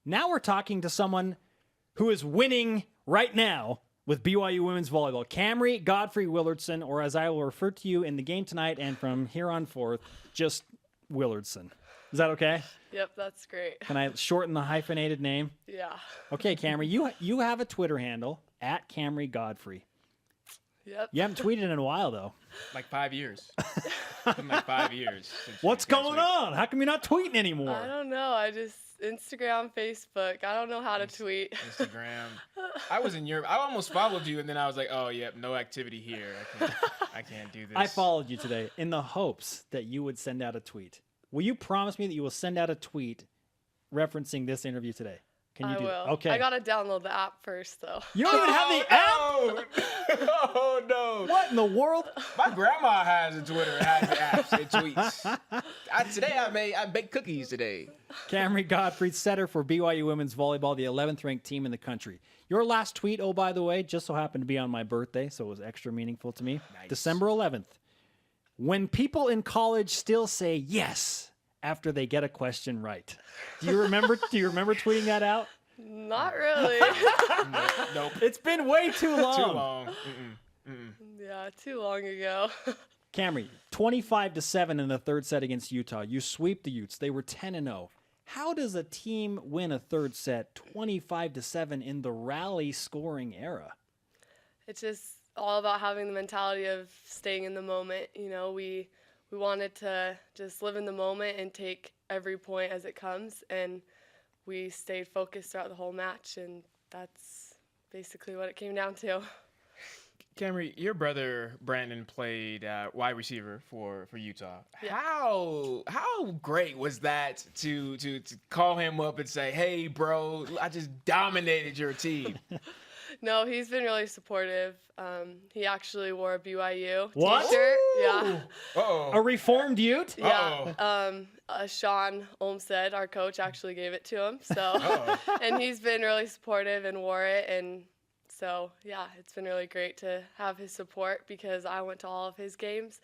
Now we're talking to someone who is winning right now with BYU women's volleyball. Camry, Godfrey, Willardson, or as I will refer to you in the game tonight and from here on forth, just Willardson. Is that okay? Yep, that's great. Can I shorten the hyphenated name? Yeah. Okay, Camry, you have a Twitter handle, @Camry Godfrey. Yep. You haven't tweeted in a while, though. Like 5 years. Been like 5 years. What's going on? How come you're not tweeting anymore? I don't know. I just Instagram, Facebook. I don't know how to tweet. Instagram. I was in Europe. I almost followed you, and then I was like, oh, yep, no activity here. I can't do this. I followed you today in the hopes that you would send out a tweet. Will you promise me that you will send out a tweet referencing this interview today? Can you I do will. that? Okay. I gotta download the app first, though. You don't even have the app? Oh, no. What in the world? My grandma has a Twitter, has the apps, and tweets. Today I baked cookies today. Camry Godfrey, setter for BYU women's volleyball, the 11th ranked team in the country. Your last tweet, oh, by the way, just so happened to be on my birthday, so it was extra meaningful to me. Nice. December 11th. When people in college still say yes after they get a question right. Do you remember tweeting that out? Not really. Nope. It's been way too long. Too long. Yeah, too long ago. Camry, 25-7 in the third set against Utah. You sweep the Utes. They were 10-0. How does a team win a third set 25-7 in the rally scoring era? It's just all about having the mentality of staying in the moment. You know, we wanted to just live in the moment and take every point as it comes, and we stayed focused throughout the whole match, and that's basically what it came down to. Camry, your brother Brandon played wide receiver for Utah. Yeah. How great was that to call him up and say, "Hey, bro, I just dominated your team." No, he's been really supportive. He actually wore a BYU What? t-shirt. Yeah. Uh-oh. A reformed Ute? Yeah. Sean Olmstead, our coach, actually gave it to him. So, and he's been really supportive and wore it. And so, yeah, it's been really great to have his support because I went to all of his games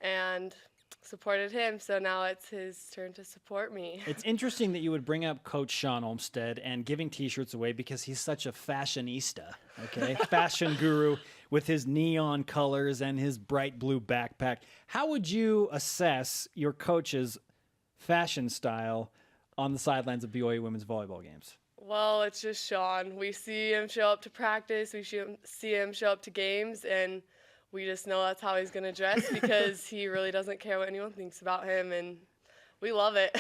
and supported him. So now it's his turn to support me. It's interesting that you would bring up Coach Sean Olmstead and giving T-shirts away because he's such a fashionista, okay? Fashion guru with his neon colors and his bright blue backpack. How would you assess your coach's fashion style on the sidelines of BYU women's volleyball games? Well, it's just Sean. We see him show up to practice. We see him show up to games, and we just know that's how he's going to dress because he really doesn't care what anyone thinks about him, and we love it.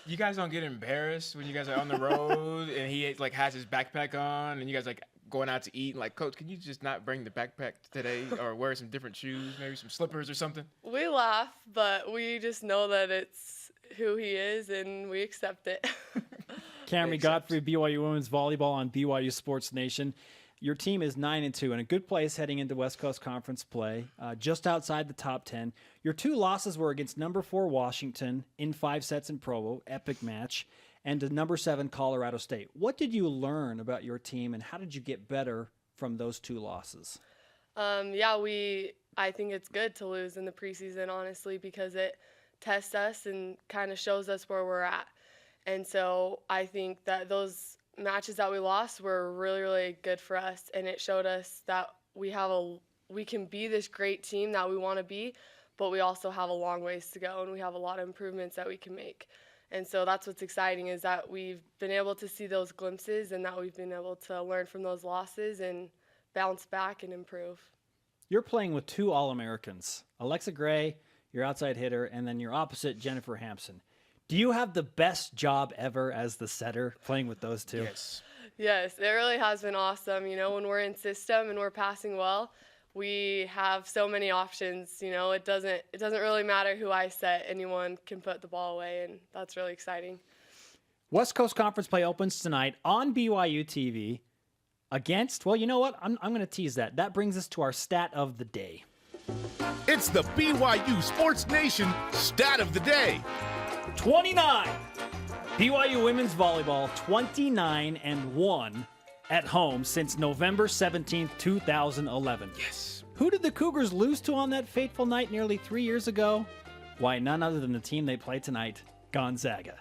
You guys don't get embarrassed when you guys are on the road and he like has his backpack on and you guys like going out to eat and like, Coach, can you just not bring the backpack today or wear some different shoes, maybe some slippers or something? We laugh, but we just know that it's who he is, and we accept it. Camry Godfrey, BYU women's volleyball on Byu Sports Nation. Your team is 9-2 in a good place heading into West Coast Conference play, just outside the top 10. Your two losses were against number 4 Washington in 5 sets in Provo, epic match, and to number 7 Colorado State. What did you learn about your team, and how did you get better from those 2 losses? I think it's good to lose in the preseason, honestly, because it tests us and kind of shows us where we're at. And so I think that those matches that we lost were really, really good for us, and it showed us that we can be this great team that we want to be, but we also have a long ways to go, and we have a lot of improvements that we can make. And so that's what's exciting, is that we've been able to see those glimpses and that we've been able to learn from those losses and bounce back and improve. You're playing with 2 All-Americans, Alexa Gray, your outside hitter, and then your opposite, Jennifer Hampson. Do you have the best job ever as the setter, playing with those 2? Yes. Yes, it really has been awesome. You know, when we're in system and we're passing well, we have so many options. You know, it doesn't really matter who I set. Anyone can put the ball away, and that's really exciting. West Coast Conference play opens tonight on BYU TV against, well, you know what? I'm going to tease that. That brings us to our stat of the day. It's the BYU Sports Nation stat of the day. 29. BYU women's volleyball 29-1 at home since November 17th, 2011. Yes. Who did the Cougars lose to on that fateful night nearly 3 years ago? Why, none other than the team they play tonight, Gonzaga.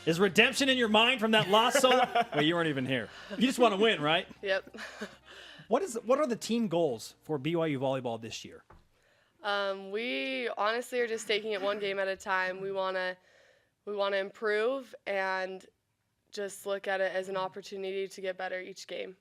Is redemption in your mind from that loss so long? Well, you weren't even here. You just want to win, right? Yep. What are the team goals for BYU volleyball this year? We honestly are just taking it one game at a time. We want to improve and just look at it as an opportunity to get better each game.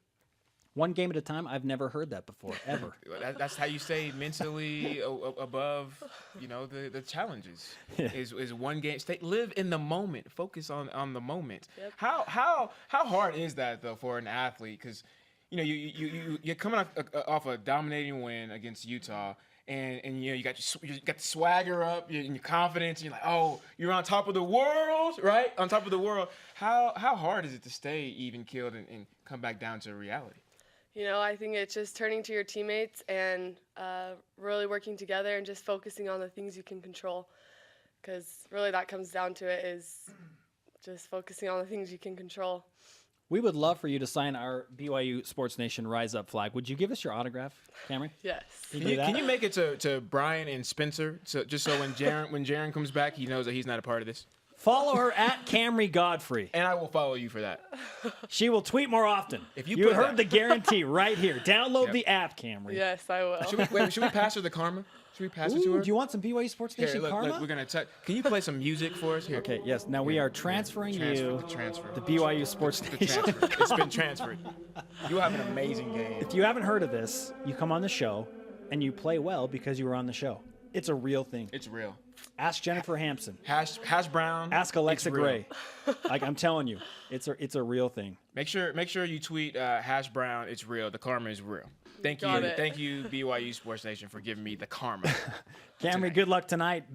One game at a time? I've never heard that before, ever. That's how you stay mentally above, the challenges. Is one game. Live in the moment. Focus on the moment. Yep. How hard is that though for an athlete? Because you're coming off a dominating win against Utah. And you got the swagger up and your confidence. And you're like, oh, you're on top of the world, right? On top of the world. How hard is it to stay even keeled and come back down to reality? I think it's just turning to your teammates and really working together and just focusing on the things you can control. Because really that comes down to it is just focusing on the things you can control. We would love for you to sign our BYU Sports Nation Rise Up flag. Would you give us your autograph, Camry? Yes. Can you make it to Brian and Spencer, just so when Jaren comes back, he knows that he's not a part of this? Follow her at Camry Godfrey. And I will follow you for that. She will tweet more often. If you You put heard that- the guarantee right here. Download the app, Camry. Yes, I will. Should we pass her the karma? Should we pass it to Ooh, her? do you want some BYU Sports Nation Here, karma? look, we're gonna check. Can you play some music for us here? Okay, yes. Now we are transferring you Transfer. the BYU Sports The Nation. transfer. It's been transferred. You have an amazing game. If you haven't heard of this, you come on the show and you play well because you were on the show. It's a real thing. It's real. Ask Jennifer Hampson. Hash brown. Ask Alexa it's real. Gray. Like I'm telling you, it's a real thing. Make sure you tweet hash brown. It's real. The karma is real. Thank Got you. it. Thank you, BYU Sports Nation, for giving me the karma. Camry, good luck tonight.